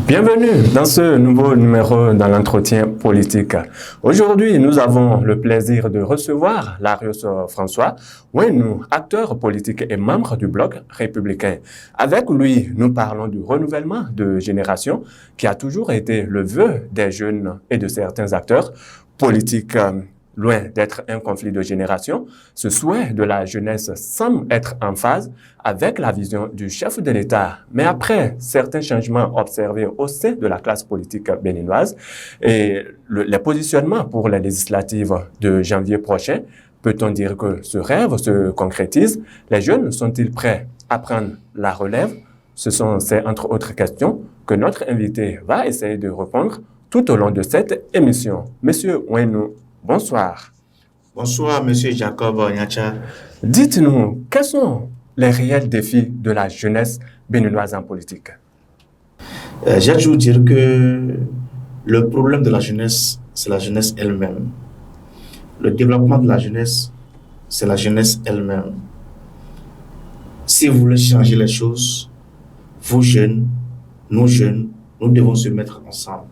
Bienvenue dans ce nouveau numéro dans l'entretien politique. Aujourd'hui, nous avons le plaisir de recevoir Larios François, Ouenou, acteur politique et membre du Bloc républicain. Avec lui, nous parlons du renouvellement de génération qui a toujours été le vœu des jeunes et de certains acteurs politiques. Loin d'être un conflit de génération, ce souhait de la jeunesse semble être en phase avec la vision du chef de l'État. Mais après certains changements observés au sein de la classe politique béninoise et les positionnements pour les législatives de janvier prochain, peut-on dire que ce rêve se concrétise? Les jeunes sont-ils prêts à prendre la relève? Ce sont ces, entre autres questions, que notre invité va essayer de répondre tout au long de cette émission. Monsieur Ouenou, bonsoir. Bonsoir, Monsieur Jacob Nyacha. Dites-nous, quels sont les réels défis de la jeunesse béninoise en politique? J'ai toujours dire que le problème de la jeunesse, c'est la jeunesse elle-même. Le développement de la jeunesse, c'est la jeunesse elle-même. Si vous voulez changer les choses, vous jeunes, nous devons se mettre ensemble.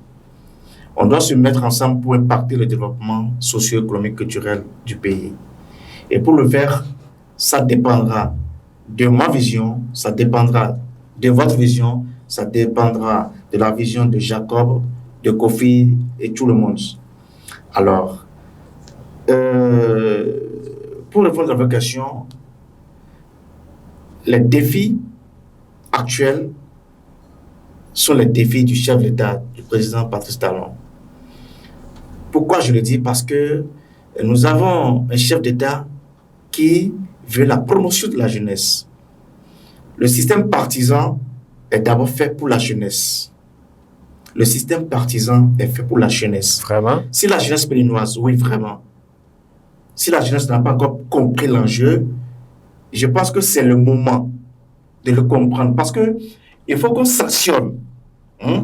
On doit se mettre ensemble pour impacter le développement socio-économique culturel du pays. Et pour le faire, ça dépendra de ma vision, ça dépendra de votre vision, ça dépendra de la vision de Jacob, de Kofi et tout le monde. Alors, pour répondre à votre question, les défis actuels sont les défis du chef d'État, du président Patrice Talon. Pourquoi je le dis? Parce que nous avons un chef d'État qui veut la promotion de la jeunesse. Le système partisan est d'abord fait pour la jeunesse. Le système partisan est fait pour la jeunesse. Vraiment? Si la jeunesse béninoise, oui, vraiment. Si la jeunesse n'a pas encore compris l'enjeu, je pense que c'est le moment de le comprendre. Parce que il faut qu'on sanctionne.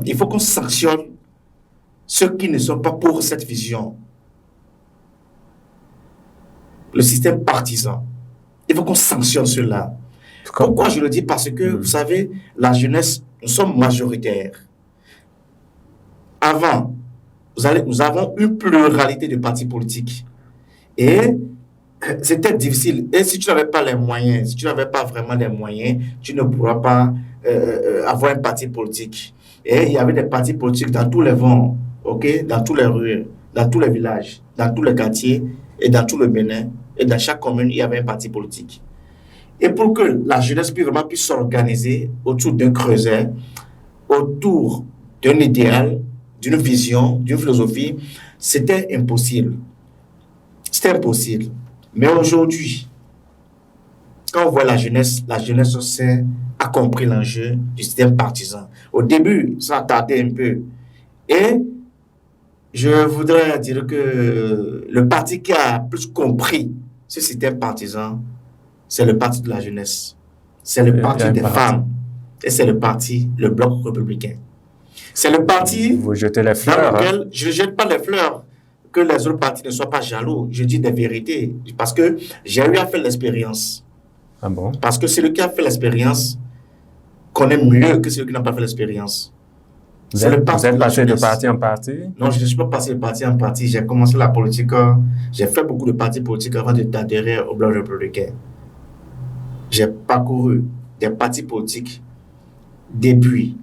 Il faut qu'on sanctionne ceux qui ne sont pas pour cette vision. Le système partisan. Il faut qu'on sanctionne cela. Pourquoi je le dis? Parce que, vous savez, la jeunesse, nous sommes majoritaires. Avant, nous avons une pluralité de partis politiques. Et c'était difficile. Et si tu n'avais pas les moyens, si tu n'avais pas vraiment les moyens, tu ne pourras pas avoir un parti politique. Et il y avait des partis politiques dans tous les vents, dans toutes les rues, dans tous les villages, dans tous les quartiers et dans tout le Bénin. Et dans chaque commune, il y avait un parti politique. Et pour que la jeunesse puisse s'organiser autour d'un creuset, autour d'un idéal, d'une vision, d'une philosophie, c'était impossible. C'était impossible. Mais aujourd'hui, quand on voit la jeunesse a compris l'enjeu du système partisan. Au début, ça a tardé un peu. Et je voudrais dire que le parti qui a plus compris ce système partisan, c'est le parti de la jeunesse. C'est le parti des femmes. Et c'est le parti, le Bloc républicain. C'est le parti Vous jetez les fleurs, dans lequel je ne jette pas les fleurs. Que les autres partis ne soient pas jaloux. Je dis des vérités. Parce que j'ai eu à faire l'expérience. Ah bon? Parce que celui qui a fait l'expérience connaît mieux que celui qui n'a pas fait l'expérience. Vous êtes passé de parti en parti? Non, je ne suis pas passé de parti en parti. J'ai commencé la politique. J'ai fait beaucoup de partis politiques avant d'adhérer au Bloc républicain. J'ai parcouru des partis politiques depuis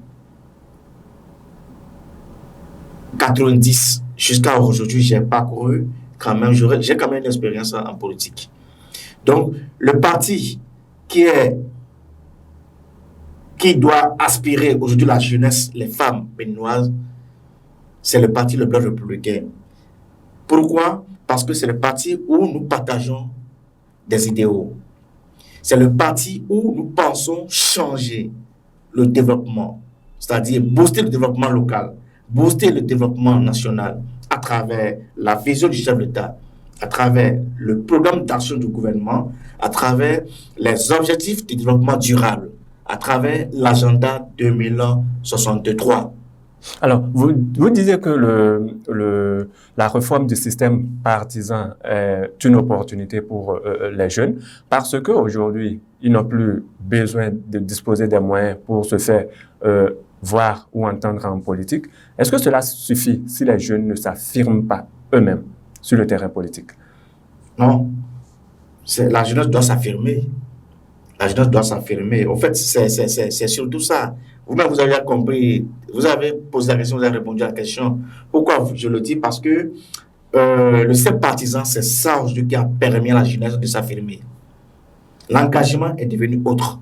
90 jusqu'à aujourd'hui. J'ai parcouru quand même, j'ai quand même une expérience en politique. Donc, le parti qui doit aspirer aujourd'hui la jeunesse, les femmes béninoises, c'est le parti Le Bloc républicain. Pourquoi? Parce que c'est le parti où nous partageons des idéaux. C'est le parti où nous pensons changer le développement, c'est-à-dire booster le développement local, booster le développement national à travers la vision du chef d'État, à travers le programme d'action du gouvernement, à travers les objectifs de développement durable, à travers l'agenda 2063. Alors, vous disiez que la réforme du système partisan est une opportunité pour les jeunes parce qu'aujourd'hui, ils n'ont plus besoin de disposer des moyens pour se faire voir ou entendre en politique. Est-ce que cela suffit si les jeunes ne s'affirment pas eux-mêmes sur le terrain politique? Non, la jeunesse doit s'affirmer. La jeunesse doit s'affirmer. En fait, c'est surtout ça. Vous-même, vous avez compris, vous avez posé la question, vous avez répondu à la question. Pourquoi je le dis? Parce que le système partisan, c'est ça aujourd'hui qui a permis à la jeunesse de s'affirmer. L'engagement est devenu autre.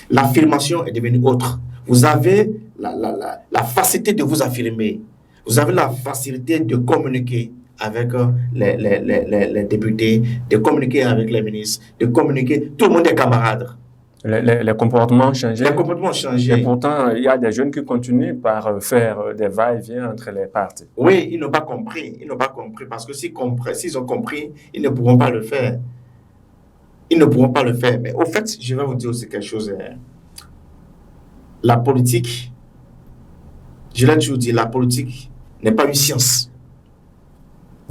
L'affirmation est devenue autre. Vous avez la facilité de vous affirmer. Vous avez la facilité de communiquer avec les députés, de communiquer avec les ministres, de communiquer. Tout le monde est camarade. Les comportements ont changé. Les comportements ont changé. Et pourtant, il y a des jeunes qui continuent par faire des va-et-vient entre les partis. Oui, ils n'ont pas compris. Ils n'ont pas compris parce que s'ils ont compris, ils ne pourront pas le faire. Ils ne pourront pas le faire. Mais au fait, je vais vous dire aussi quelque chose. La politique, je l'ai toujours dit, la politique n'est pas une science.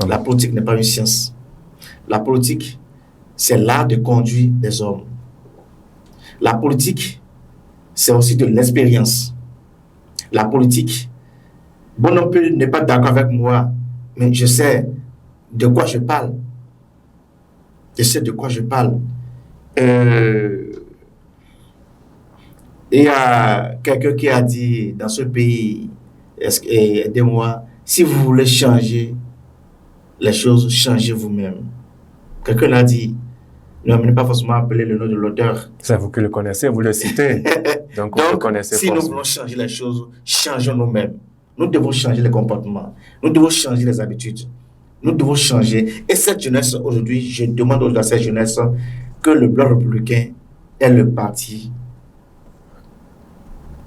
La politique n'est pas une science. La politique, c'est l'art de conduire des hommes. La politique, c'est aussi de l'expérience. La politique, bon, on peut ne pas d'accord avec moi, mais je sais de quoi je parle. Je sais de quoi je parle. Il y a quelqu'un qui a dit dans ce pays, aidez-moi, si vous voulez changer les choses, changez vous-même. Quelqu'un l'a dit, ne m'amenez pas forcément appeler le nom de l'auteur. C'est vous qui le connaissez, vous le citez. Donc vous le connaissez si nous voulons changer les choses, changeons nous-mêmes. Nous devons changer les comportements. Nous devons changer les habitudes. Nous devons changer. Et cette jeunesse, aujourd'hui, je demande à cette jeunesse que le Bloc républicain est le parti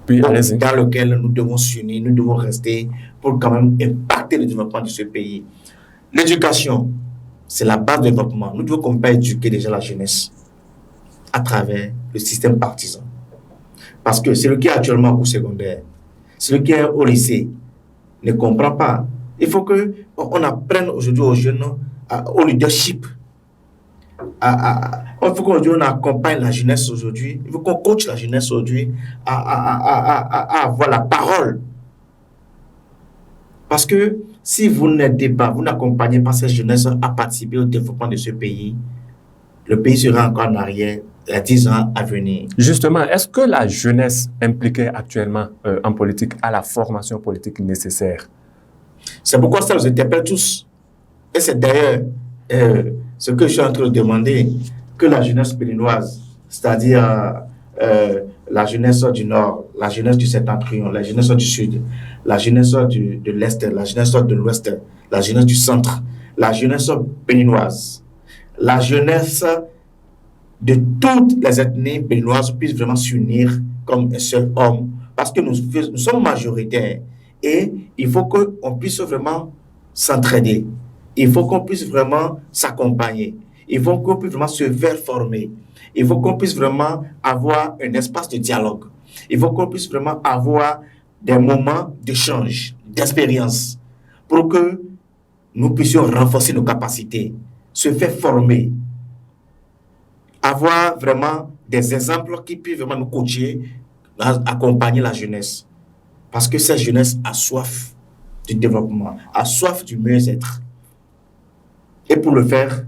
dans lequel nous devons s'unir, nous devons rester pour quand même impacter le développement de ce pays. L'éducation, c'est la base du développement. Nous devons quand même éduquer déjà la jeunesse à travers le système partisan. Parce que celui qui est actuellement au secondaire, celui qui est au lycée, ne comprend pas. Il faut qu'on apprenne aujourd'hui aux jeunes au leadership. Il faut qu'aujourd'hui on accompagne la jeunesse aujourd'hui. Il faut qu'on coach la jeunesse aujourd'hui à avoir la parole. Parce que si vous n'aidez pas, vous n'accompagnez pas cette jeunesse à participer au développement de ce pays, le pays sera encore en arrière les 10 ans à venir. Justement, est-ce que la jeunesse impliquée actuellement en politique a la formation politique nécessaire? C'est pourquoi ça vous interpelle tous. Et c'est d'ailleurs ce que je suis en train de demander, que la jeunesse béninoise, c'est-à-dire la jeunesse du Nord, la jeunesse du Septentrion, la jeunesse du Sud, la jeunesse de l'Est, la jeunesse de l'Ouest, la jeunesse du Centre, la jeunesse béninoise, la jeunesse de toutes les ethnies béninoises puissent vraiment s'unir comme un seul homme, parce que nous sommes majoritaires et il faut qu'on puisse vraiment s'entraider. Il faut qu'on puisse vraiment s'accompagner. Il faut qu'on puisse vraiment se faire former. Il faut qu'on puisse vraiment avoir un espace de dialogue. Il faut qu'on puisse vraiment avoir des moments d'échange, d'expérience, pour que nous puissions renforcer nos capacités, se faire former, avoir vraiment des exemples qui puissent vraiment nous coacher, accompagner la jeunesse. Parce que cette jeunesse a soif du développement, a soif du mieux-être. Et pour le faire,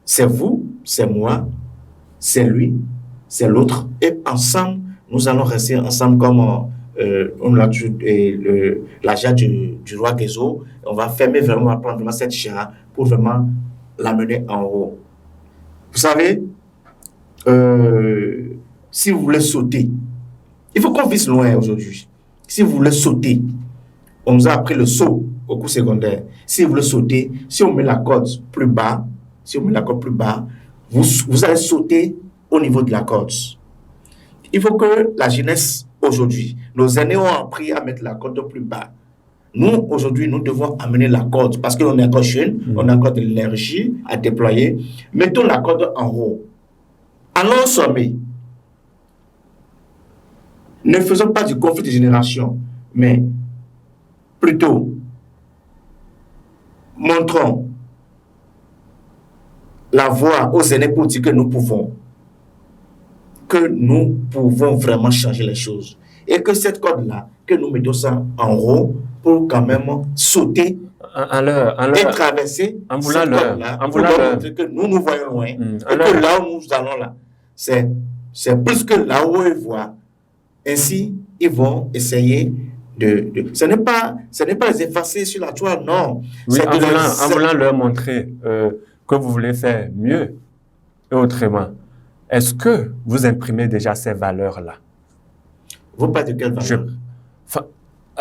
c'est vous, c'est moi, c'est lui, c'est l'autre. Et ensemble, nous allons rester ensemble comme on l'a la jarre du roi Guézo. On va fermer vraiment, on va prendre vraiment cette jarre pour vraiment l'amener en haut. Vous savez, si vous voulez sauter, il faut qu'on vise loin aujourd'hui. Si vous voulez sauter, on nous a appris le saut au cours secondaire. Si vous voulez sauter, si on met la corde plus bas, vous allez sauter au niveau de la corde. Il faut que la jeunesse aujourd'hui, nos aînés ont appris à mettre la corde plus bas. Nous, aujourd'hui, nous devons amener la corde parce qu'on est encore jeune, on a encore de l'énergie à déployer. Mettons la corde en haut. Allons au sommet. Ne faisons pas du conflit de génération, mais plutôt montrons la voie aux aînés pour dire que nous pouvons vraiment changer les choses. Et que cette corde-là, que nous mettons ça en haut pour quand même sauter et traverser en cette corde-là pour leur montrer que nous voyons loin et que là où nous allons là, c'est plus que là où ils voient. Ainsi, ils vont essayer ce n'est pas les effacer sur la toile, non. Oui, en voulant leur montrer que vous voulez faire mieux et autrement. Est-ce que vous imprimez déjà ces valeurs-là? Vous parlez de quelles valeurs?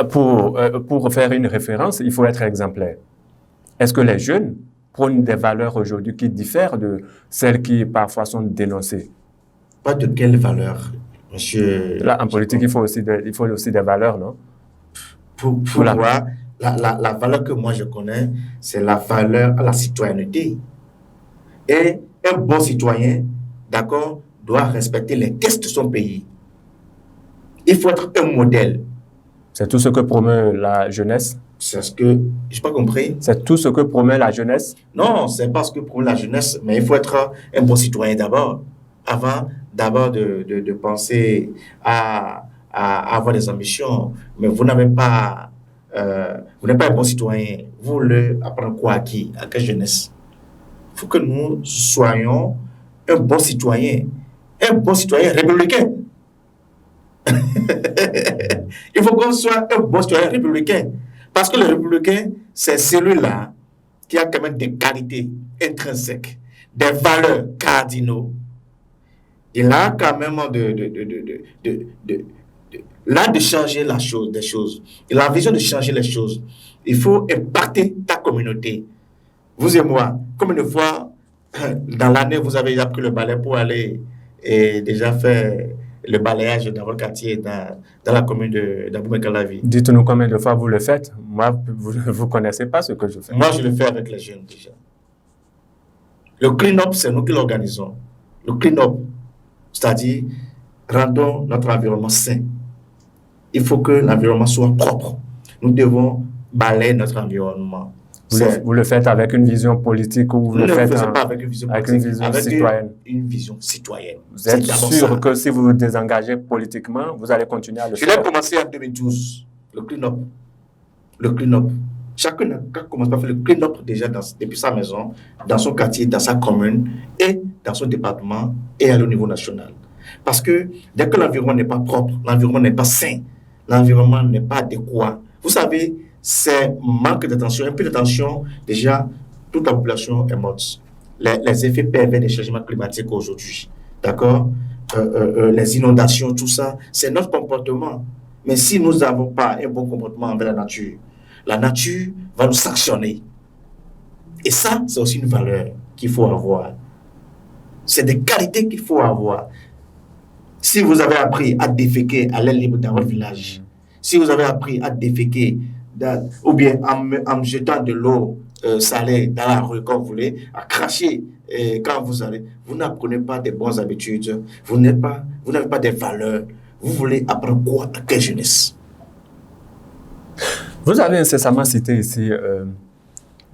Pour faire une référence, il faut être exemplaire. Est-ce que les jeunes prônent des valeurs aujourd'hui qui diffèrent de celles qui parfois sont dénoncées? Pas de quelles valeurs, monsieur? Là, en politique, il faut aussi des valeurs, non? Pour moi, la valeur que moi je connais, c'est la valeur à la citoyenneté. Et un bon citoyen, d'accord, doit respecter les tests de son pays. Il faut être un modèle. C'est tout ce que promeut la jeunesse? C'est ce que... Je n'ai pas compris. C'est tout ce que promeut la jeunesse? Non, c'est pas ce que promeut la jeunesse, mais il faut être un bon citoyen d'abord, avant d'abord de penser à avoir des ambitions. Mais vous n'avez pas... vous n'êtes pas un bon citoyen. Vous voulez apprendre quoi à qui? À quelle jeunesse? Il faut que nous soyons un bon citoyen républicain. Il faut qu'on soit un bon citoyen républicain. Parce que le républicain, c'est celui-là qui a quand même des qualités intrinsèques, des valeurs cardinaux. Il a quand même de changer des choses. Il a la vision de changer les choses. Il faut impacter ta communauté. Vous et moi, combien de fois dans l'année vous avez déjà pris le balai pour aller et déjà faire le balayage dans votre quartier, dans la commune d'Abomey-Calavi? Dites-nous combien de fois vous le faites. Moi, vous ne connaissez pas ce que je fais. Moi, je le fais avec les jeunes déjà. Le clean-up, c'est nous qui l'organisons. Le clean-up, c'est-à-dire, rendons notre environnement sain. Il faut que l'environnement soit propre. Nous devons balayer notre environnement. Vous le faites avec une vision politique ou vous le faites pas avec une vision politique, avec citoyenne. Une vision citoyenne. Vous êtes sûr que si vous vous désengagez politiquement, vous allez continuer à le faire? Je l'ai commencé en 2012, le clean-up. Le clean-up. Chacun commence par faire le clean-up déjà depuis sa maison, dans son quartier, dans sa commune et dans son département et à au niveau national. Parce que dès que l'environnement n'est pas propre, l'environnement n'est pas sain, l'environnement n'est pas adéquat, vous savez, c'est manque d'attention, un peu d'attention, déjà, toute la population est morte. Les effets pervers des changements climatiques aujourd'hui, d'accord? Les inondations, tout ça, c'est notre comportement. Mais si nous n'avons pas un bon comportement envers la nature va nous sanctionner. Et ça, c'est aussi une valeur qu'il faut avoir. C'est des qualités qu'il faut avoir. Si vous avez appris à déféquer à l'air libre dans votre village, si vous avez appris à déféquer ou bien en jetant de l'eau salée dans la rue quand vous voulez, à cracher quand vous allez, vous n'apprenez pas des bonnes habitudes, vous n'avez pas des valeurs. Vous voulez apprendre quoi à quelle jeunesse? Vous avez incessamment cité ici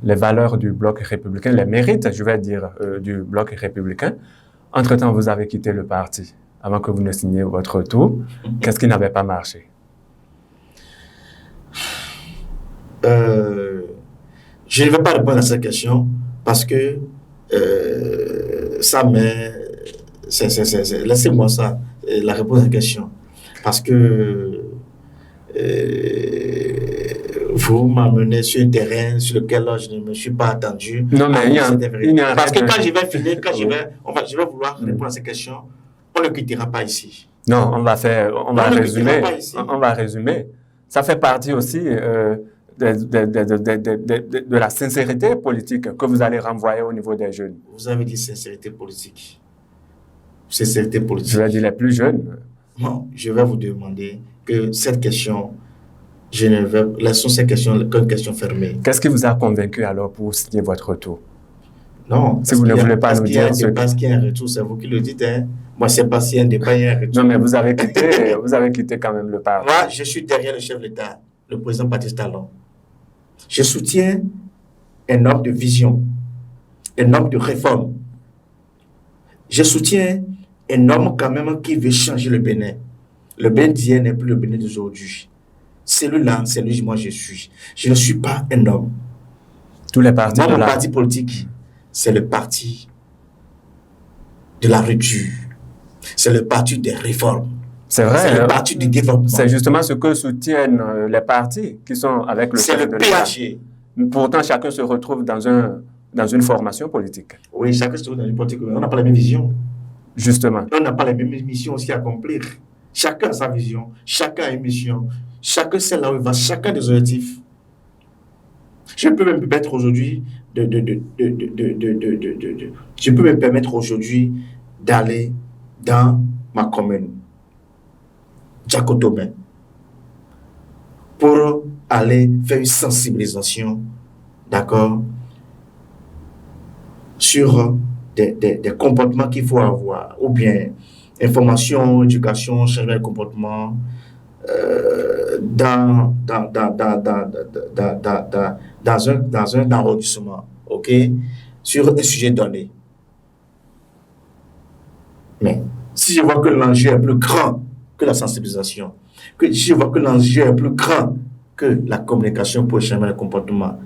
les valeurs du bloc républicain, les mérites, je vais dire, du bloc républicain. Entre-temps, vous avez quitté le parti avant que vous ne signiez votre retour. Qu'est-ce qui n'avait pas marché? Je ne vais pas répondre à cette question parce que ça m'est... Laissez-moi ça, la réponse à la question. Parce que vous m'amenez sur un terrain sur lequel je ne me suis pas attendu. Non, mais il y a parce que quand je vais finir, je vais vouloir répondre à cette question, on ne quittera pas ici. Non, on va résumer. Ça fait partie aussi de la sincérité politique que vous allez renvoyer au niveau des jeunes. Vous avez dit sincérité politique. Sincérité politique. Je vais dire les plus jeunes. Non, je vais vous demander que cette question, laissons cette question comme question fermée. Qu'est-ce qui vous a convaincu alors pour signer votre retour? Non, si vous ne voulez pas nous dire parce qu'il y a un retour, c'est vous qui le dites. Hein. Moi, je ne sais pas s'il y a un débat, il y a un retour. Non, mais vous avez quitté quand même le parti. Moi, je suis derrière le chef de l'État, le président Patrice Talon. Je soutiens un homme de vision, un homme de réforme. Je soutiens un homme quand même qui veut changer le Bénin. Le Bénin d'hier n'est plus le Bénin d'aujourd'hui. Celui-là, c'est lui, moi je suis. Je ne suis pas un homme. Tous les partis Moi, mon parti politique, c'est le parti de la rupture. C'est le parti des réformes. C'est vrai. C'est le parti du développement. C'est justement ce que soutiennent les partis qui sont avec le C'est le PAG. Pourtant, chacun se retrouve dans une formation politique. Oui, chacun se retrouve dans une politique. On n'a pas la même vision. Justement. On n'a pas les mêmes missions aussi à accomplir. Chacun a sa vision. Chacun a une mission. Chacun sait là où il va. Chacun a des objectifs. Je peux me permettre aujourd'hui je peux me permettre aujourd'hui d'aller dans ma commune, Djakotomen, pour aller faire une sensibilisation, d'accord, sur des comportements qu'il faut avoir, ou bien information, éducation, changement de comportement, dans un arrondissement, ok, sur un sujet donné. Mais si je vois que l'enjeu est plus grand que la sensibilisation, si je vois que l'enjeu est plus grand que la communication pour changer le comportement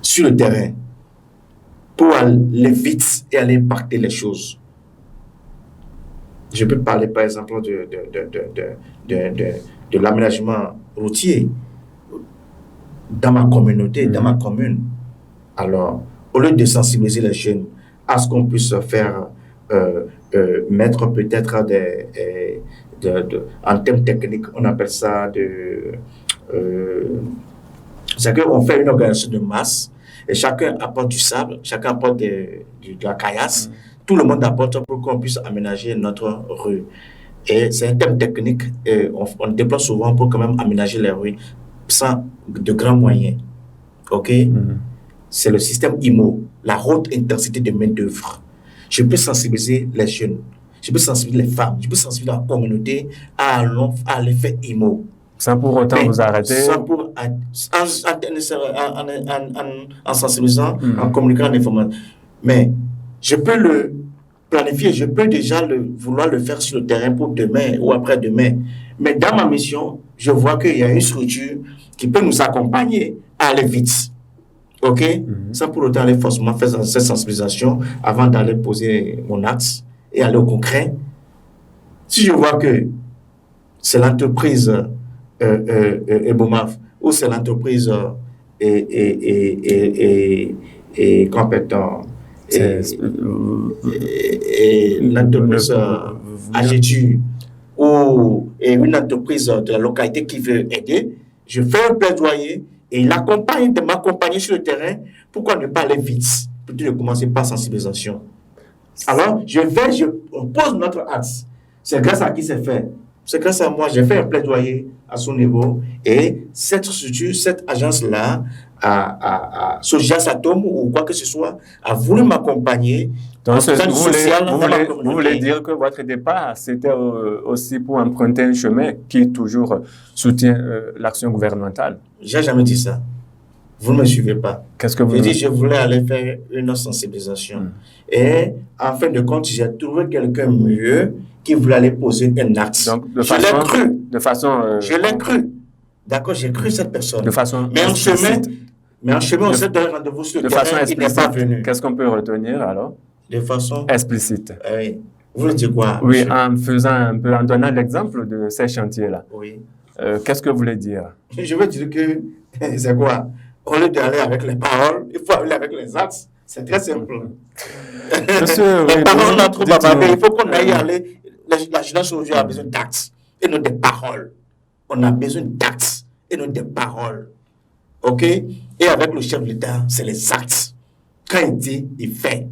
sur le terrain, pour aller vite et aller impacter les choses. Je peux parler par exemple de l'aménagement routier dans ma communauté, dans ma commune. Alors, au lieu de sensibiliser les jeunes à ce qu'on puisse faire, mettre peut-être en termes techniques, on appelle ça c'est qu'on fait une organisation de masse et chacun apporte du sable, chacun apporte de la caillasse. Tout le monde apporte pour qu'on puisse aménager notre rue. Et c'est un thème technique et on déploie souvent pour quand même aménager les rues sans de grands moyens. OK? C'est le système IMO, la haute intensité de main-d'œuvre. Je peux sensibiliser les jeunes, je peux sensibiliser les femmes, je peux sensibiliser la communauté à l'effet IMO. Sans pour autant vous arrêter. Sans pour, en sensibilisant, en communiquant en information. Mais je peux le planifier, je peux déjà vouloir le faire sur le terrain pour demain ou après-demain. Mais dans ma mission, je vois qu'il y a une structure qui peut nous accompagner à aller vite. OK? Sans pour autant aller forcément faire cette sensibilisation avant d'aller poser mon axe et aller au concret. Si je vois que c'est l'entreprise Ebomaf ou c'est l'entreprise compétent et l'entreprise AGTU ou une entreprise de la localité qui veut aider, je fais un plaidoyer et il accompagne de m'accompagner sur le terrain. Pourquoi ne pas aller vite? Plutôt de commencer par sensibilisation. Alors, on pose notre axe. C'est grâce à qui c'est fait? C'est grâce à moi. J'ai fait un plaidoyer à son niveau et cette structure, cette agence-là, Soja Satom ou quoi que ce soit, a voulu m'accompagner. Donc, vous voulez dire que votre départ, c'était aussi pour emprunter un chemin qui toujours soutient l'action gouvernementale? J'ai jamais dit ça. Vous ne me suivez pas. Qu'est-ce que vous dites? Je voulais aller faire une sensibilisation. Et en fin de compte, j'ai trouvé quelqu'un mieux qui voulait aller poser un axe. Donc, je l'ai cru. Je l'ai cru. D'accord, j'ai cru cette personne. De façon mais en chemin, on s'est donné rendez-vous sur le terrain, il n'est pas venu. Qu'est-ce qu'on peut retenir alors? De façon explicite. Oui. Vous voulez dire quoi? Oui, en donnant l'exemple de ces chantiers-là. Oui. Qu'est-ce que vous voulez dire? Je veux dire que, c'est quoi? Au lieu d'aller avec les paroles, il faut aller avec les actes. C'est très simple. Monsieur, les paroles, on a trop bababé. Il faut qu'on aille aller. La jeunesse aujourd'hui a besoin d'actes et non des paroles. On a besoin d'actes et non des paroles. OK? Et avec le chef de l'État, c'est les actes. Quand il dit, il fait.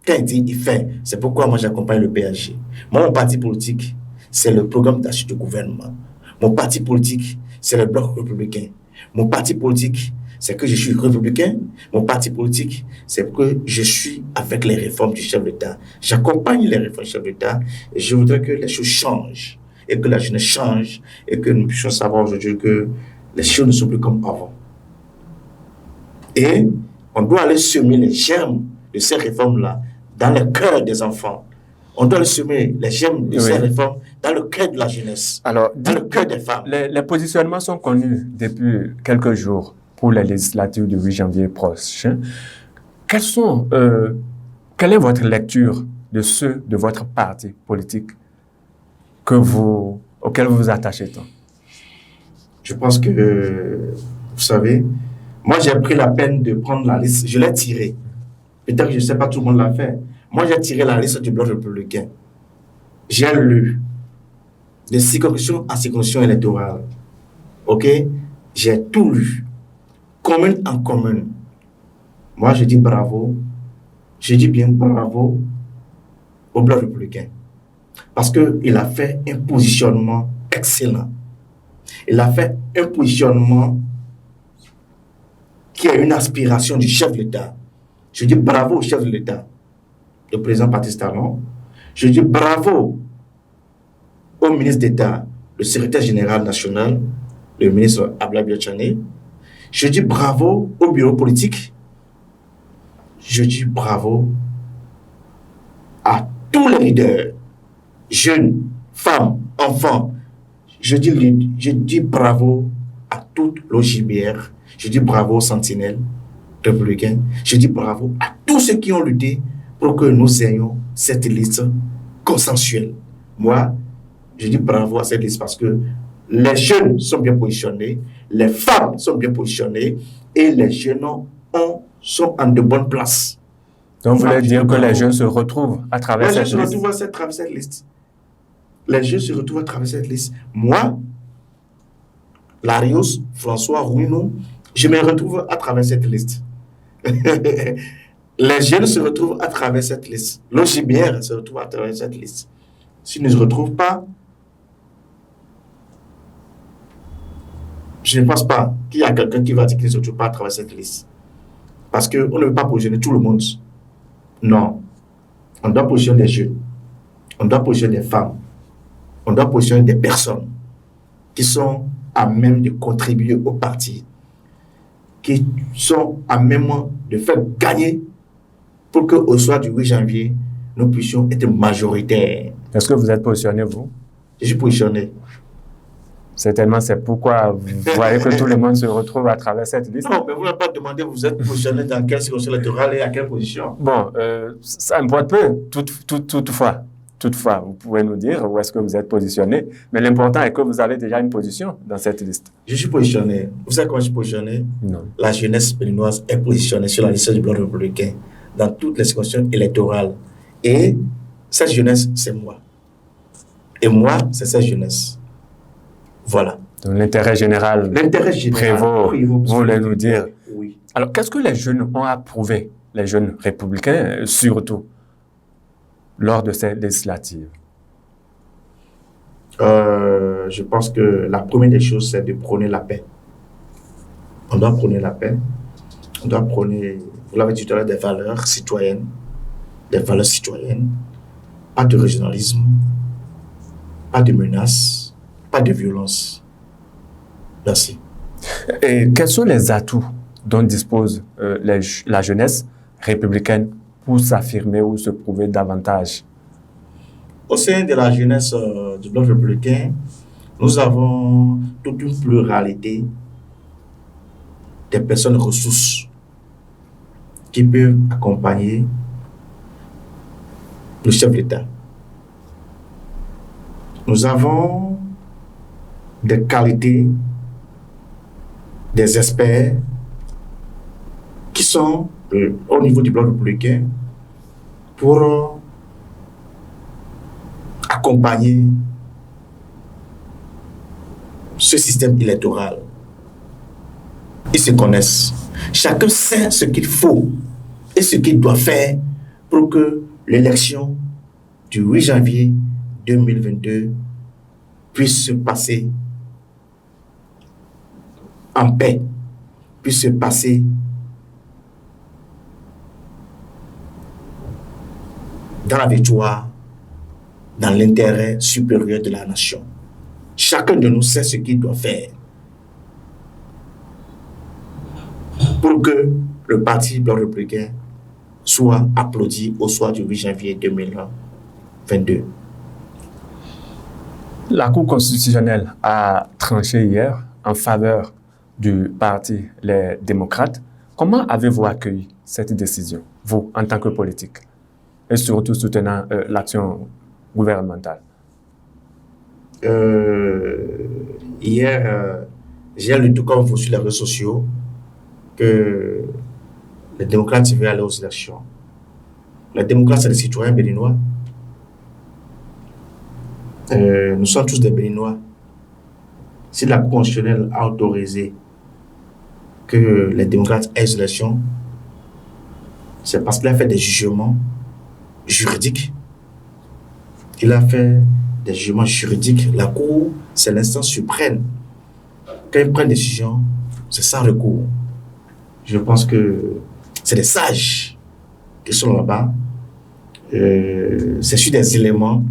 Quand il dit, il fait. C'est pourquoi moi j'accompagne le PAG. Moi, mon parti politique, c'est le programme d'achat du gouvernement. Mon parti politique, c'est le bloc républicain. Mon parti politique, c'est que je suis républicain. Mon parti politique, c'est que je suis avec les réformes du chef d'État. J'accompagne les réformes du chef d'État et je voudrais que les choses changent et que la jeunesse change et que nous puissions savoir aujourd'hui que les choses ne sont plus comme avant. Et on doit aller semer les germes de ces réformes-là dans le cœur des enfants. On doit semer les germes de ces réformes dans le cœur de la jeunesse, alors, dans le cœur des femmes. Les positionnements sont connus depuis quelques jours pour les législatives du 8 janvier prochain. Quelle est votre lecture de ceux de votre parti politique auquel vous vous attachez tant? Je pense que, vous savez, moi j'ai pris la peine de prendre la liste, je l'ai tirée. Peut-être que je ne sais pas, tout le monde l'a fait. Moi j'ai tiré la liste du Bloc républicain. J'ai lu de circonscription à circonscription électorale. Ok? J'ai tout lu. Commune en commune. Moi je dis bravo. Je dis bien bravo au Bloc républicain. Parce qu'il a fait un positionnement excellent. Il a fait un positionnement qui a une aspiration du chef de l'État. Je dis bravo au chef de l'État, le président Patrice Talon. Je dis bravo au ministre d'État, le secrétaire général national, le ministre Abdoulaye Biachane. Je dis bravo au bureau politique. Je dis bravo à tous les leaders, jeunes, femmes, enfants. Je dis bravo à toute l'OJBR. Je dis bravo aux sentinelles républicains. Je dis bravo à tous ceux qui ont lutté pour que nous ayons cette liste consensuelle. Moi, je dis bravo à cette liste parce que les jeunes sont bien positionnés, les femmes sont bien positionnées et les jeunes sont en de bonnes places. Donc, vous voulez dire que les jeunes se retrouvent à travers cette liste? Les jeunes se retrouvent à travers cette liste. Les jeunes se retrouvent à travers cette liste. Moi, Larios, François, Rouinou, je me retrouve à travers cette liste. Les jeunes se retrouvent à travers cette liste. L'OJBR se retrouve à travers cette liste. S'ils ne se retrouvent pas, je ne pense pas qu'il y a quelqu'un qui va dire qu'il ne se retrouve pas à travers cette liste. Parce qu'on ne veut pas positionner tout le monde. Non. On doit positionner des jeunes. On doit positionner des femmes. On doit positionner des personnes qui sont à même de contribuer au parti, qui sont à même de faire gagner pour qu'au soir du 8 janvier, nous puissions être majoritaires. Est-ce que vous êtes positionné, vous? Je suis positionné. Certainement, c'est pourquoi vous voyez que tout le monde se retrouve à travers cette liste. Non, mais vous n'avez pas demandé, vous êtes positionné dans quelle circonscription électorale et à quelle position? Bon, ça importe peu. Toutefois, vous pouvez nous dire où est-ce que vous êtes positionné. Mais l'important est que vous avez déjà une position dans cette liste. Je suis positionné. Vous savez comment je suis positionné? Non. La jeunesse béninoise est positionnée sur la liste du Bloc républicain dans toutes les circonscriptions électorales. Et cette jeunesse, c'est moi. Et moi, c'est cette jeunesse. Voilà. Donc l'intérêt général prévaut, vous voulez nous dire. Oui. Alors, qu'est-ce que les jeunes ont approuvé, les jeunes républicains, surtout, lors de ces législatives? Je pense que la première des choses, c'est de prôner la paix. On doit prôner la paix. On doit prôner, vous l'avez dit tout à l'heure, des valeurs citoyennes. Pas de régionalisme, pas de menaces, pas de violence. Merci. Et quels sont les atouts dont dispose la jeunesse républicaine pour s'affirmer ou se prouver davantage? Au sein de la jeunesse du Bloc républicain, nous avons toute une pluralité des personnes ressources qui peuvent accompagner le chef d'État. Nous avons des qualités, des experts qui sont au niveau du Bloc républicain pour accompagner ce système électoral. Ils se connaissent. Chacun sait ce qu'il faut et ce qu'il doit faire pour que l'élection du 8 janvier 2022 puisse se passer en paix, puisse se passer dans la victoire, dans l'intérêt supérieur de la nation. Chacun de nous sait ce qu'il doit faire pour que le parti Bloc républicain soit applaudi au soir du 8 janvier 2022. 2022. La Cour constitutionnelle a tranché hier en faveur du parti Les Démocrates. Comment avez-vous accueilli cette décision, vous, en tant que politique, et surtout soutenant l'action gouvernementale? Hier, j'ai lu tout comme vous sur les réseaux sociaux que les démocrates veulent aller aux élections. Les démocrates, c'est les citoyens béninois. Nous sommes tous des Béninois. Si la Cour constitutionnelle a autorisé que les démocrates aient des élections, c'est parce qu'il a fait des jugements juridiques. Il a fait des jugements juridiques. La Cour, c'est l'instance suprême. Quand il prend une décision, c'est sans recours. Je pense que c'est des sages qui sont là-bas. C'est sur des éléments.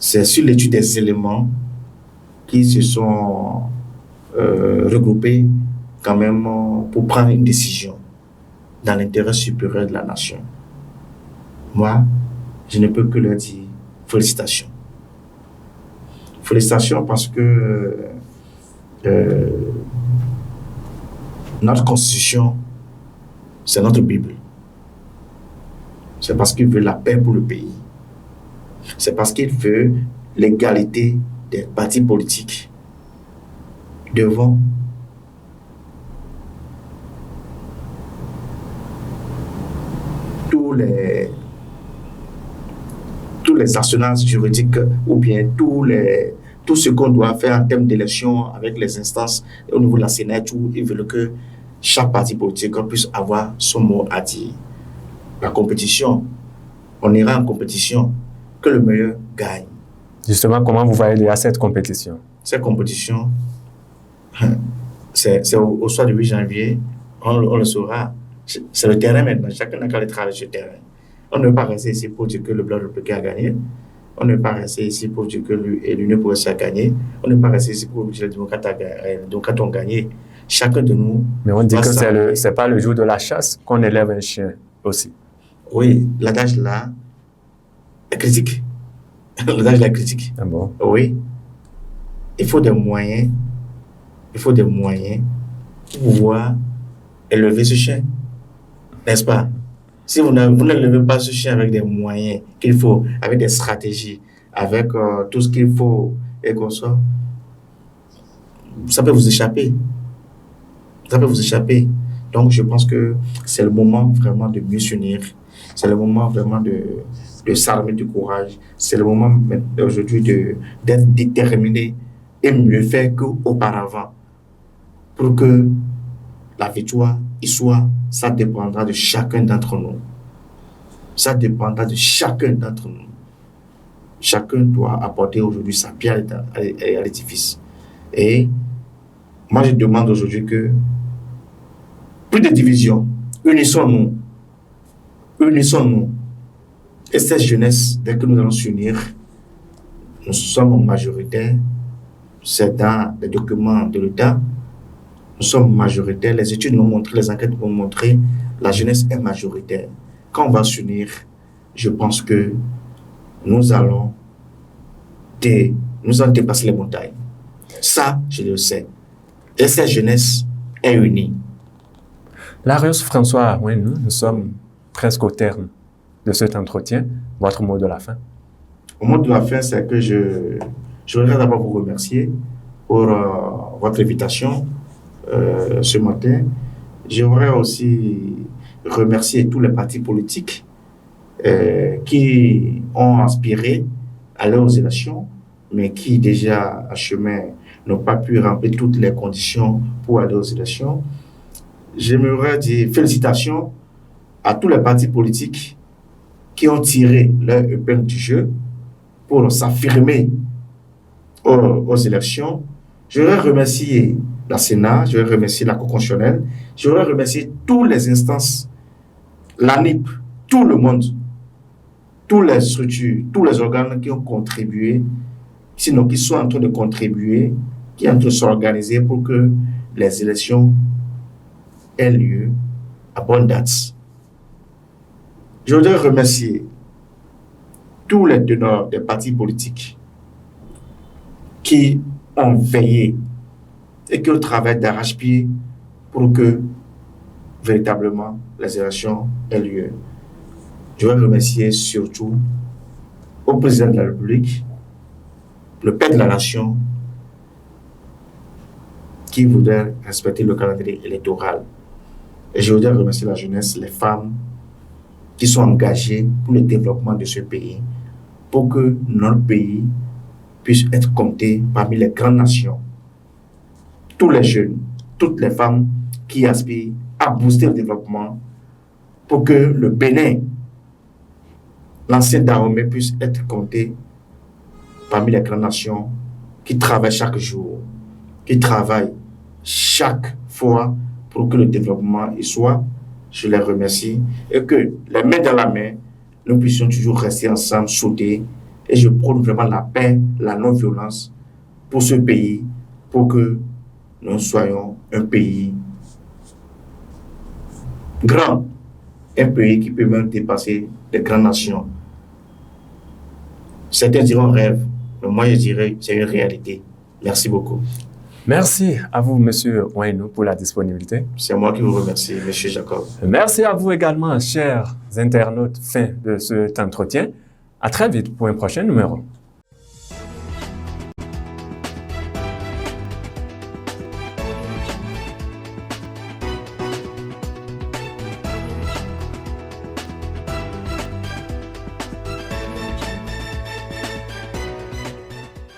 C'est sur l'étude des éléments qui se sont regroupés quand même pour prendre une décision dans l'intérêt supérieur de la nation. Moi, je ne peux que leur dire félicitations. Félicitations parce que notre constitution, c'est notre Bible. C'est parce qu'il veut la paix pour le pays. C'est parce qu'il veut l'égalité des partis politiques devant tous les arsenals juridiques ou bien tout ce qu'on doit faire en termes d'élection avec les instances au niveau de la Sénat, où ils veulent que chaque parti politique puisse avoir son mot à dire. La compétition, on ira en compétition, que le meilleur gagne. Justement, comment vous voyez à cette compétition? Cette compétition, c'est au soir du 8 janvier, on le saura. C'est le terrain maintenant, chacun n'a qu'à aller travailler sur le terrain. On ne peut pas rester ici pour dire que le Bloc républicain a gagné. On ne peut pas rester ici pour dire que l'Union progressiste a gagné. On ne peut pas rester ici pour dire que les démocrates ont gagné. Chacun de nous... Mais on dit que c'est pas le jour de la chasse qu'on élève un chien aussi. Oui, l'adage là est critique. L'adage là est critique. Ah bon? Oui. Il faut des moyens. Il faut des moyens pour pouvoir élever ce chien. N'est-ce pas? Si vous n'élevez pas ce chien avec des moyens qu'il faut, avec des stratégies, avec tout ce qu'il faut et comme ça peut vous échapper. Ça peut vous échapper. Donc, je pense que c'est le moment vraiment de mieux s'unir. C'est le moment vraiment de s'armer du courage. C'est le moment aujourd'hui d'être déterminé et mieux faire qu'auparavant. Pour que la victoire y soit, ça dépendra de chacun d'entre nous. Ça dépendra de chacun d'entre nous. Chacun doit apporter aujourd'hui sa pierre à l'édifice. Et moi, je demande aujourd'hui que plus de divisions, unissons-nous. Unissons-nous. Et cette jeunesse, dès que nous allons s'unir, nous sommes majoritaires. C'est dans les documents de l'État. Nous sommes majoritaires. Les études nous montrent, les enquêtes nous montrent, la jeunesse est majoritaire. Quand on va s'unir, je pense que nous allons dépasser les montagnes. Ça, je le sais. Et cette jeunesse est unie. Larios François, oui, nous sommes presque au terme de cet entretien. Votre mot de la fin? Au mot de la fin, c'est que je voudrais d'abord vous remercier pour votre invitation ce matin. J'aimerais aussi remercier tous les partis politiques qui ont aspiré à leurs élections, mais qui déjà à chemin n'ont pas pu remplir toutes les conditions pour aller aux élections. J'aimerais dire félicitations à tous les partis politiques qui ont tiré leur épingle du jeu pour s'affirmer aux élections. Je voudrais remercier la Sénat, je voudrais remercier la Cour constitutionnelle, je voudrais remercier toutes les instances, l'ANIP, tout le monde, toutes les structures, tous les organes qui ont contribué, sinon qui sont en train de contribuer, qui sont en train de s'organiser pour que les élections aient lieu à bonne date. Je voudrais remercier tous les teneurs des partis politiques qui ont veillé et qui ont travaillé d'arrache-pied pour que véritablement les élections aient lieu. Je veux remercier surtout au président de la République, le père de la nation, qui voudrait respecter le calendrier électoral. Et je voudrais remercier la jeunesse, les femmes qui sont engagées pour le développement de ce pays, pour que notre pays puisse être compté parmi les grandes nations. Tous les jeunes, toutes les femmes qui aspirent à booster le développement pour que le Bénin, l'ancien Dahomey, puisse être compté parmi les grandes nations qui travaillent chaque jour, qui travaillent chaque fois pour que le développement y soit. Je les remercie et que les mains dans la main, nous puissions toujours rester ensemble, soudés. Et je prône vraiment la paix, la non-violence pour ce pays, pour que nous soyons un pays grand, un pays qui peut même dépasser les grandes nations. Certains diront rêve, mais moi je dirais c'est une réalité. Merci beaucoup. Merci à vous, M. Ouainou, pour la disponibilité. C'est moi qui vous remercie, M. Jacob. Merci à vous également, chers internautes, fin de cet entretien. À très vite pour un prochain numéro.